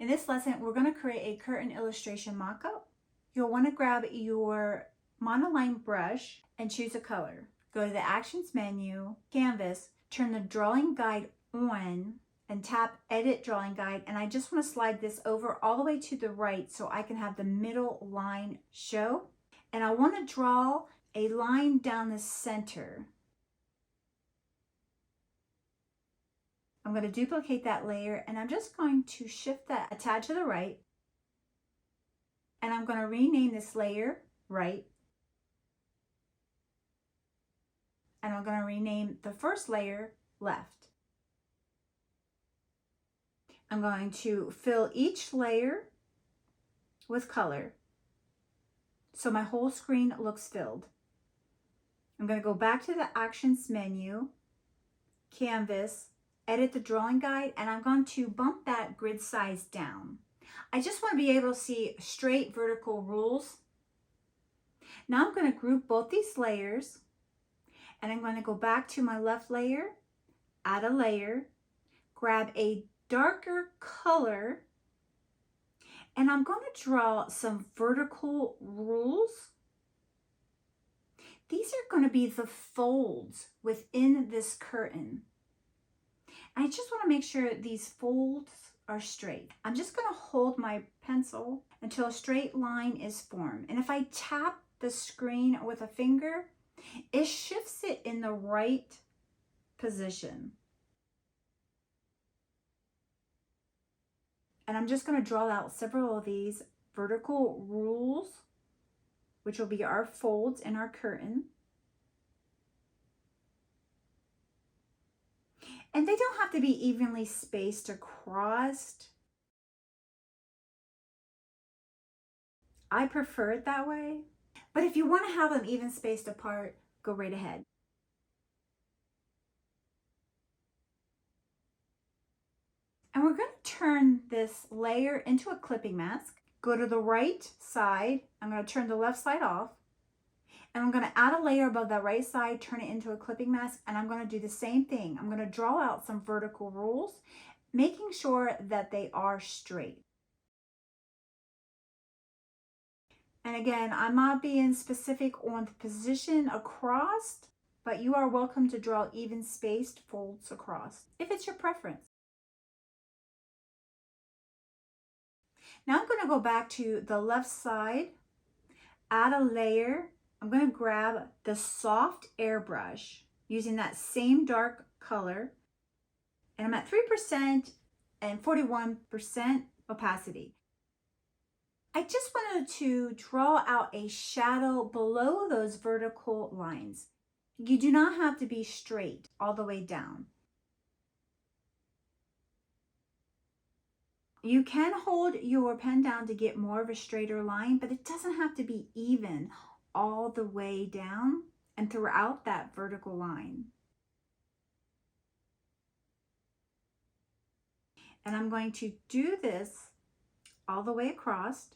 In this lesson, we're going to create a curtain illustration mockup. You'll want to grab your monoline brush and choose a color. Go to the Actions menu, Canvas, turn the drawing guide on, and tap Edit Drawing Guide. And I just want to slide this over all the way to the right so I can have the middle line show. And I want to draw a line down the center. I'm going to duplicate that layer and I'm just going to shift that a tad to the right. And I'm going to rename this layer right. And I'm going to rename the first layer left. I'm going to fill each layer with color so my whole screen looks filled. I'm going to go back to the Actions menu, Canvas, edit the drawing guide, and I'm going to bump that grid size down. I just want to be able to see straight vertical rules. Now I'm going to group both these layers, and I'm going to go back to my left layer, add a layer, grab a darker color, and I'm going to draw some vertical rules. These are going to be the folds within this curtain. I just want to make sure these folds are straight. I'm just going to hold my pencil until a straight line is formed. And if I tap the screen with a finger, it shifts it in the right position. And I'm just going to draw out several of these vertical rules, which will be our folds in our curtain. And they don't have to be evenly spaced across. I prefer it that way. But if you want to have them even spaced apart, go right ahead. And we're going to turn this layer into a clipping mask. Go to the right side. I'm going to turn the left side off. And I'm going to add a layer above that right side, turn it into a clipping mask, and I'm going to do the same thing. I'm going to draw out some vertical rules, making sure that they are straight. And again, I'm not being specific on the position across, but you are welcome to draw even spaced folds across, if it's your preference. Now I'm going to go back to the left side, add a layer. I'm going to grab the soft airbrush using that same dark color, and I'm at 3% and 41% opacity. I just wanted to draw out a shadow below those vertical lines. You do not have to be straight all the way down. You can hold your pen down to get more of a straighter line, but it doesn't have to be even all the way down and throughout that vertical line. And I'm going to do this all the way across.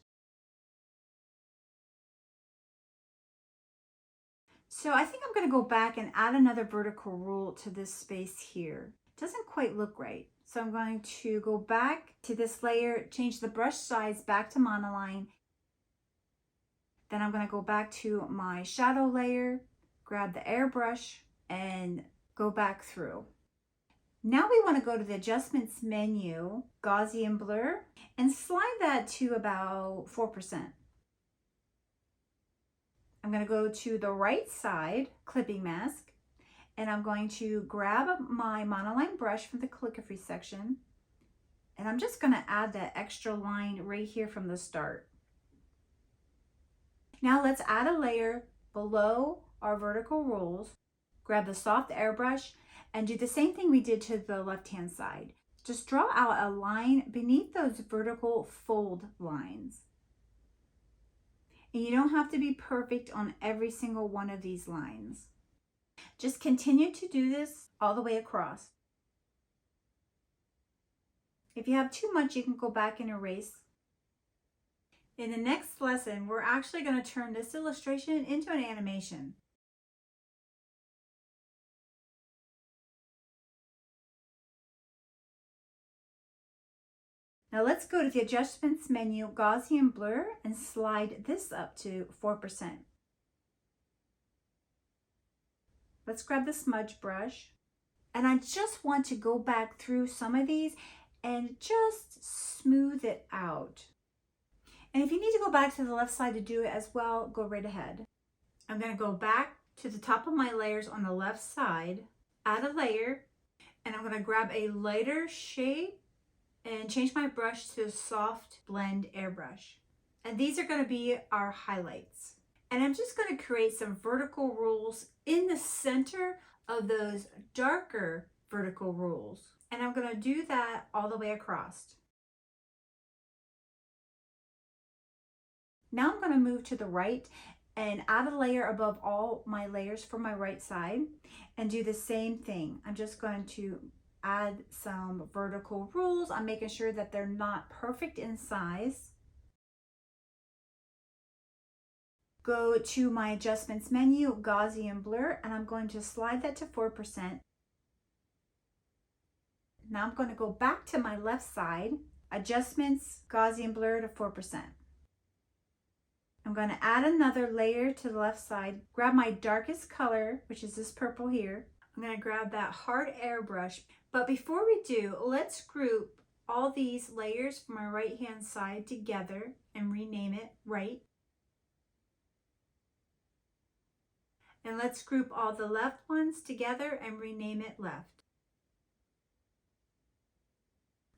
So I think I'm going to go back and add another vertical rule to this space here. It doesn't quite look right. So I'm going to go back to this layer, change the brush size back to monoline. Then I'm going to go back to my shadow layer, grab the airbrush, and go back through. Now we want to go to the Adjustments menu, Gaussian Blur, and slide that to about 4%. I'm going to go to the right side, Clipping Mask, and I'm going to grab my monoline brush from the calligraphy section, and I'm just going to add that extra line right here from the start. Now let's add a layer below our vertical rules, grab the soft airbrush, and do the same thing we did to the left-hand side. Just draw out a line beneath those vertical fold lines. And you don't have to be perfect on every single one of these lines. Just continue to do this all the way across. If you have too much, you can go back and erase. In the next lesson, we're actually going to turn this illustration into an animation. Now let's go to the adjustments menu, Gaussian blur, and slide this up to 4%. Let's grab the smudge brush. And I just want to go back through some of these and just smooth it out. And if you need to go back to the left side to do it as well, go right ahead. I'm going to go back to the top of my layers on the left side, add a layer, and I'm going to grab a lighter shade and change my brush to a soft blend airbrush. And these are going to be our highlights. And I'm just going to create some vertical rules in the center of those darker vertical rules. And I'm going to do that all the way across. Now I'm going to move to the right and add a layer above all my layers for my right side and do the same thing. I'm just going to add some vertical rules. I'm making sure that they're not perfect in size. Go to my adjustments menu, Gaussian blur, and I'm going to slide that to 4%. Now I'm going to go back to my left side, adjustments, Gaussian blur to 4%. I'm going to add another layer to the left side, grab my darkest color, which is this purple here. I'm going to grab that hard airbrush. But before we do, let's group all these layers from my right hand side together and rename it right. And let's group all the left ones together and rename it left.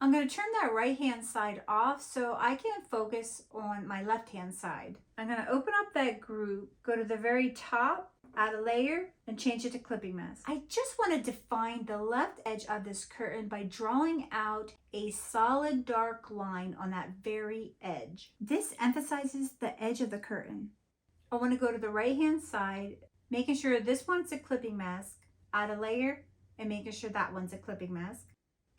I'm going to turn that right hand side off so I can focus on my left hand side. I'm going to open up that group, go to the very top, add a layer, and change it to clipping mask. I just want to define the left edge of this curtain by drawing out a solid dark line on that very edge. This emphasizes the edge of the curtain. I want to go to the right hand side, making sure this one's a clipping mask, add a layer, and making sure that one's a clipping mask.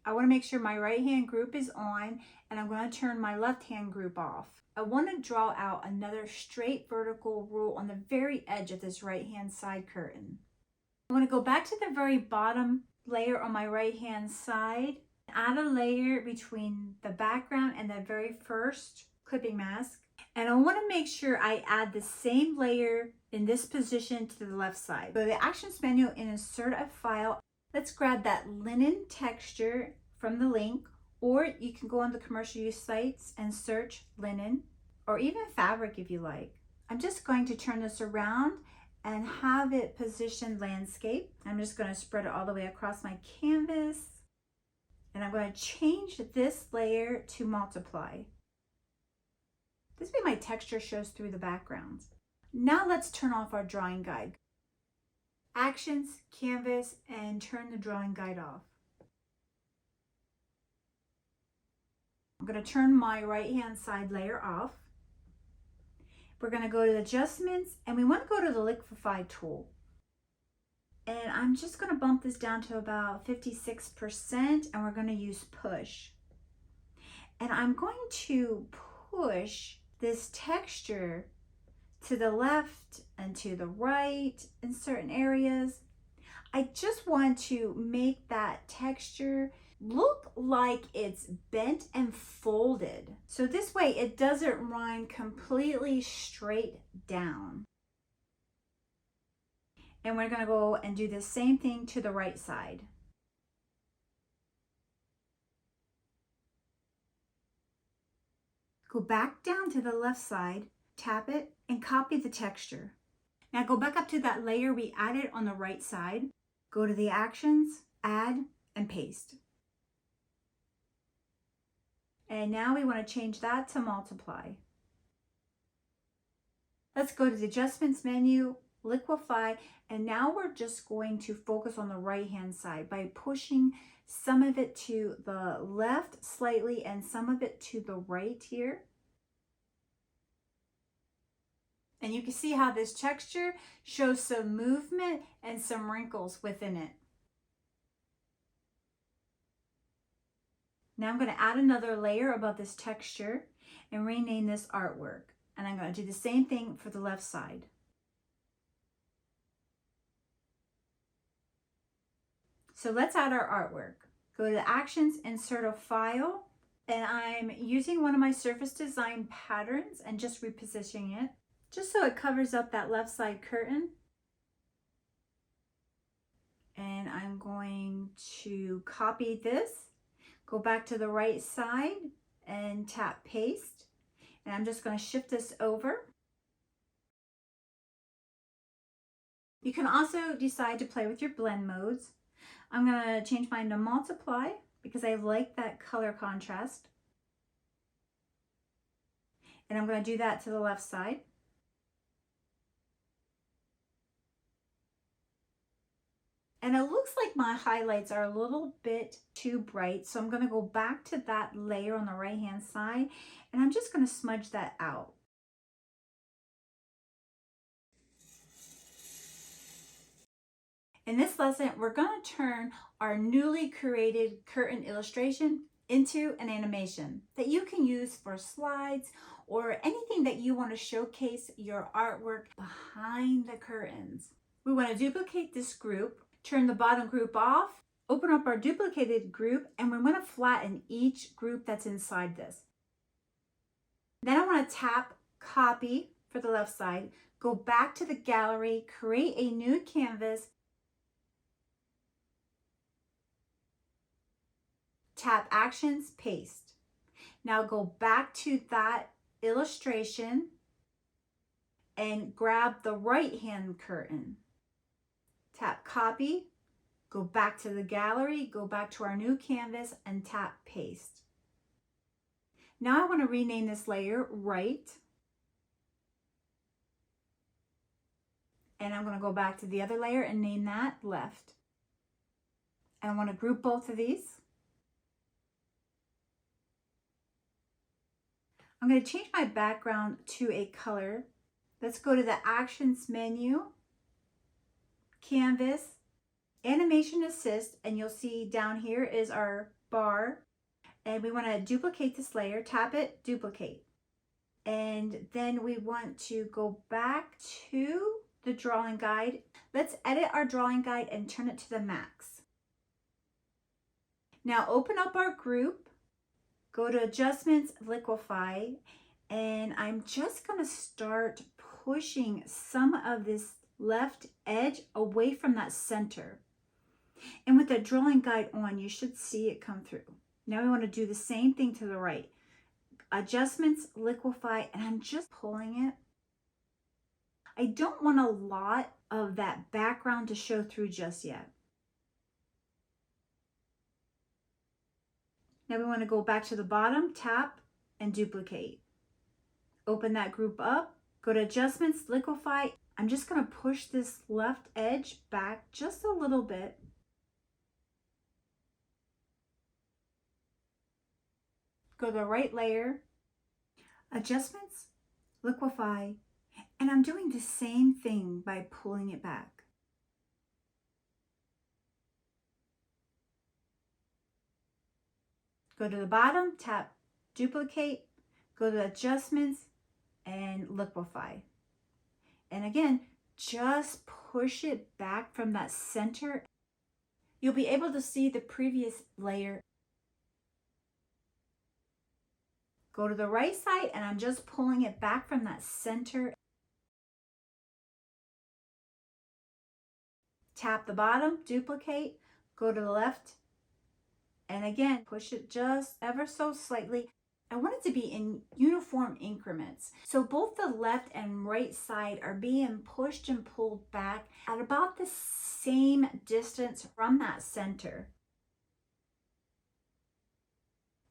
I want to make sure my right hand group is on, and I'm going to turn my left hand group off. I want to draw out another straight vertical rule on the very edge of this right hand side curtain. I want to go back to the very bottom layer on my right hand side, add a layer between the background and the very first clipping mask. And I want to make sure I add the same layer in this position to the left side. Go to the Actions menu and insert a file. Let's grab that linen texture from the link, or you can go on the commercial use sites and search linen, or even fabric if you like. I'm just going to turn this around and have it positioned landscape. I'm just going to spread it all the way across my canvas, and I'm going to change this layer to multiply. This way my texture shows through the background. Now let's turn off our drawing guide. Actions, canvas, and turn the drawing guide off. I'm going to turn my right hand side layer off. We're going to go to adjustments, and we want to go to the Liquify tool. And I'm just going to bump this down to about 56%, and we're going to use push. And I'm going to push this texture to the left and to the right in certain areas. I just want to make that texture look like it's bent and folded. So this way it doesn't run completely straight down. And we're going to go and do the same thing to the right side. Go back down to the left side, tap it, and copy the texture. Now go back up to that layer we added on the right side. Go to the Actions, Add, and Paste. And now we want to change that to multiply. Let's go to the Adjustments menu, Liquify, and now we're just going to focus on the right hand side by pushing some of it to the left slightly and some of it to the right here. And you can see how this texture shows some movement and some wrinkles within it. Now I'm going to add another layer above this texture and rename this artwork. And I'm going to do the same thing for the left side. So let's add our artwork. Go to the Actions, insert a file, And I'm using one of my surface design patterns and just repositioning it, just so it covers up that left side curtain. And I'm going to copy this, go back to the right side and tap paste. And I'm just going to shift this over. You can also decide to play with your blend modes. I'm going to change mine to multiply because I like that color contrast. And I'm going to do that to the left side. And it looks like my highlights are a little bit too bright, so I'm going to go back to that layer on the right hand side and I'm just going to smudge that out. In this lesson, we're going to turn our newly created curtain illustration into an animation that you can use for slides or anything that you want to showcase your artwork behind the curtains. We want to duplicate this group, turn the bottom group off, open up our duplicated group, and we want to flatten each group that's inside this. Then I want to tap copy for the left side, go back to the gallery, create a new canvas, tap actions, paste. Now go back to that illustration and grab the right hand curtain. Tap copy, go back to the gallery, go back to our new canvas and tap paste. Now I want to rename this layer right. And I'm going to go back to the other layer and name that left. And I want to group both of these. I'm going to change my background to a color. Let's go to the Actions menu, Canvas, Animation Assist, and you'll see down here is our bar. And we want to duplicate this layer, tap it, duplicate. And then we want to go back to the drawing guide. Let's edit our drawing guide and turn it to the max. Now open up our group, go to Adjustments, Liquify, and I'm just going to start pushing some of this left edge away from that center. And with the drawing guide on, you should see it come through. Now we want to do the same thing to the right. Adjustments, Liquify, and I'm just pulling it. I don't want a lot of that background to show through just yet. Now we want to go back to the bottom, tap, and duplicate. Open that group up, go to Adjustments, Liquify. I'm just going to push this left edge back just a little bit. Go to the right layer, Adjustments, Liquify, and I'm doing the same thing by pulling it back. Go to the bottom, tap duplicate, go to Adjustments and Liquify. And again, just push it back from that center. You'll be able to see the previous layer. Go to the right side and I'm just pulling it back from that center. Tap the bottom, duplicate, go to the left, and again, push it just ever so slightly. I want it to be in uniform increments. So both the left and right side are being pushed and pulled back at about the same distance from that center.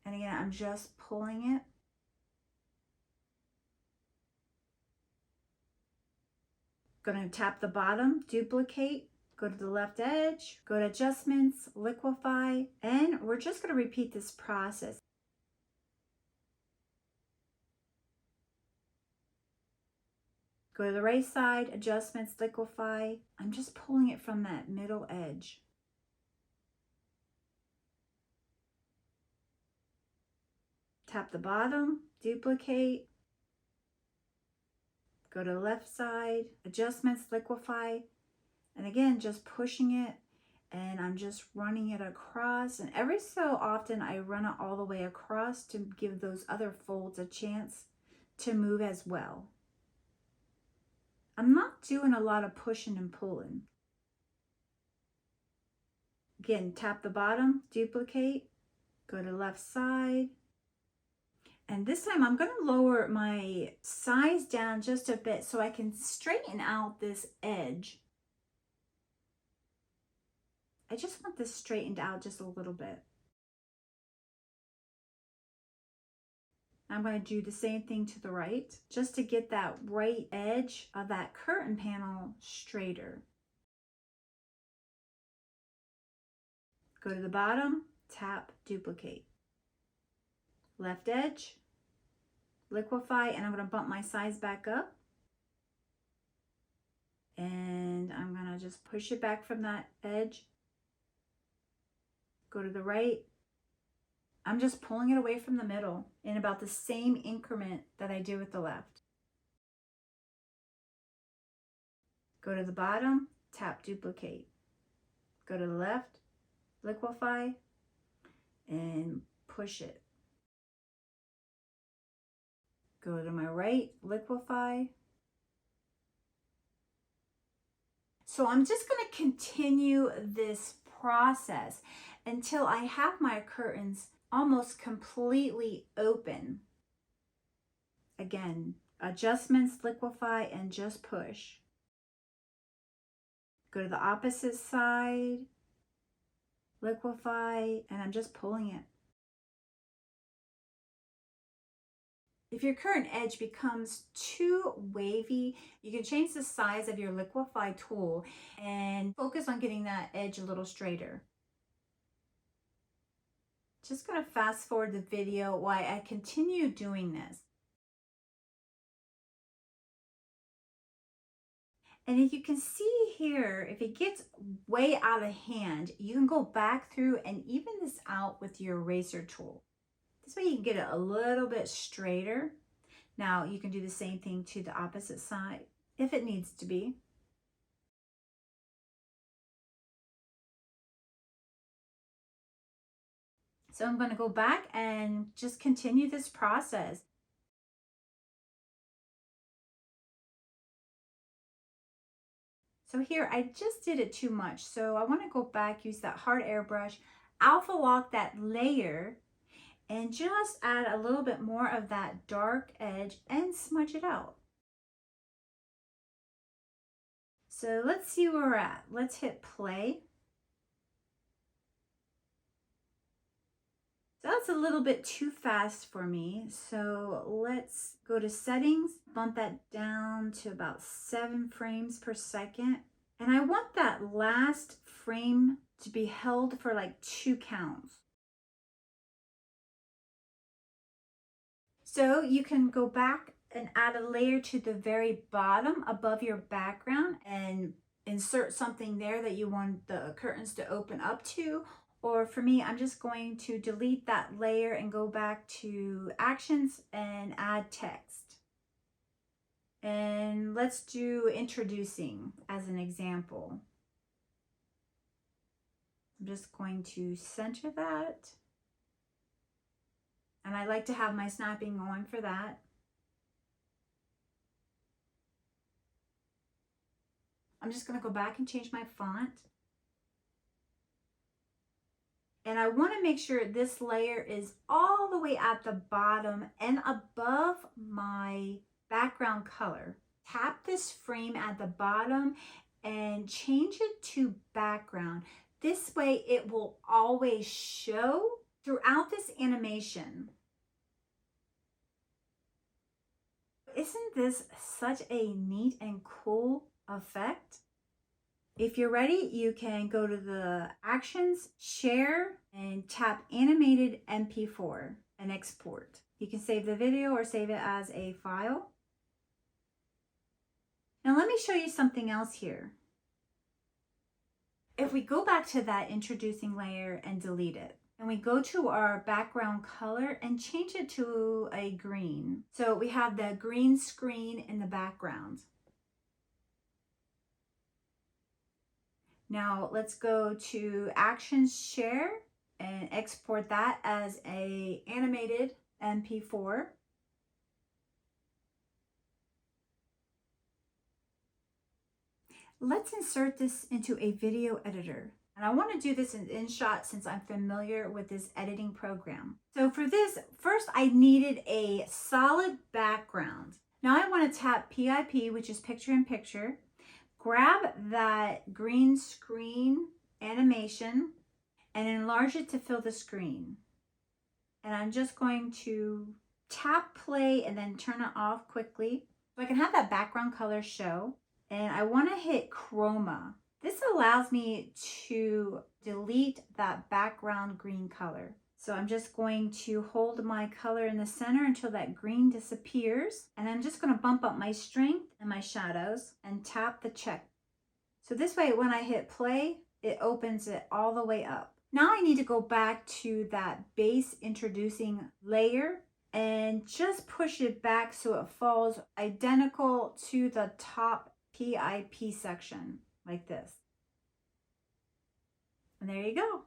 And again, I'm just pulling it. Going to tap the bottom, duplicate, go to the left edge, go to Adjustments, Liquify, and we're just going to repeat this process. Go to the right side, Adjustments, Liquify. I'm just pulling it from that middle edge. Tap the bottom, duplicate, go to the left side, Adjustments, Liquify, and again, just pushing it. and I'm just running it across, and every so often I run it all the way across to give those other folds a chance to move as well. I'm not doing a lot of pushing and pulling. Again, tap the bottom, duplicate, go to left side. And this time I'm going to lower my size down just a bit so I can straighten out this edge. I just want this straightened out just a little bit. I'm going to do the same thing to the right, just to get that right edge of that curtain panel straighter. Go to the bottom, tap, duplicate. Left edge, liquify, and I'm going to bump my size back up. And I'm going to just push it back from that edge. Go to the right. I'm just pulling it away from the middle in about the same increment that I did with the left. Go to the bottom, tap, duplicate. Go to the left, liquify, and push it. Go to my right, liquify. So I'm just going to continue this process until I have my curtains almost completely open. Again, adjustments, liquify, and just push. Go to the opposite side, liquify, and I'm just pulling it. If your current edge becomes too wavy, you can change the size of your liquify tool and focus on getting that edge a little straighter. Just going to fast forward the video while I continue doing this. And if you can see here, if it gets way out of hand, you can go back through and even this out with your eraser tool. This way you can get it a little bit straighter. Now you can do the same thing to the opposite side if it needs to be. So I'm going to go back and just continue this process. So here I just did it too much. So I want to go back, use that hard airbrush, alpha lock that layer, and just add a little bit more of that dark edge and smudge it out. So let's see where we're at. Let's hit play. So that's a little bit too fast for me. So let's go to settings, bump that down to about 7 frames per second. And I want that last frame to be held for like 2 counts. So you can go back and add a layer to the very bottom above your background and insert something there that you want the curtains to open up to. Or for me, I'm just going to delete that layer and go back to actions and add text. And let's do introducing as an example. I'm just going to center that. And I like to have my snapping going for that. I'm just going to go back and change my font. And I want to make sure this layer is all the way at the bottom and above my background color. Tap this frame at the bottom and change it to background. This way it will always show throughout this animation. Isn't this such a neat and cool effect? If you're ready, you can go to the actions, share, and tap animated MP4 and export. You can save the video or save it as a file. Now let me show you something else here. If we go back to that introducing layer and delete it, and we go to our background color and change it to a green. So we have the green screen in the background. Now let's go to Actions Share and export that as a animated MP4. Let's insert this into a video editor. And I want to do this in InShot since I'm familiar with this editing program. So for this, first I needed a solid background. Now I want to tap PIP, which is picture in picture, grab that green screen animation and enlarge it to fill the screen. And I'm just going to tap play and then turn it off quickly so I can have that background color show. And I want to hit chroma. This allows me to delete that background green color. So I'm just going to hold my color in the center until that green disappears. And I'm just going to bump up my strength and my shadows and tap the check. So this way, when I hit play, it opens it all the way up. Now I need to go back to that base introducing layer and just push it back so it falls identical to the top PIP section like this. And there you go.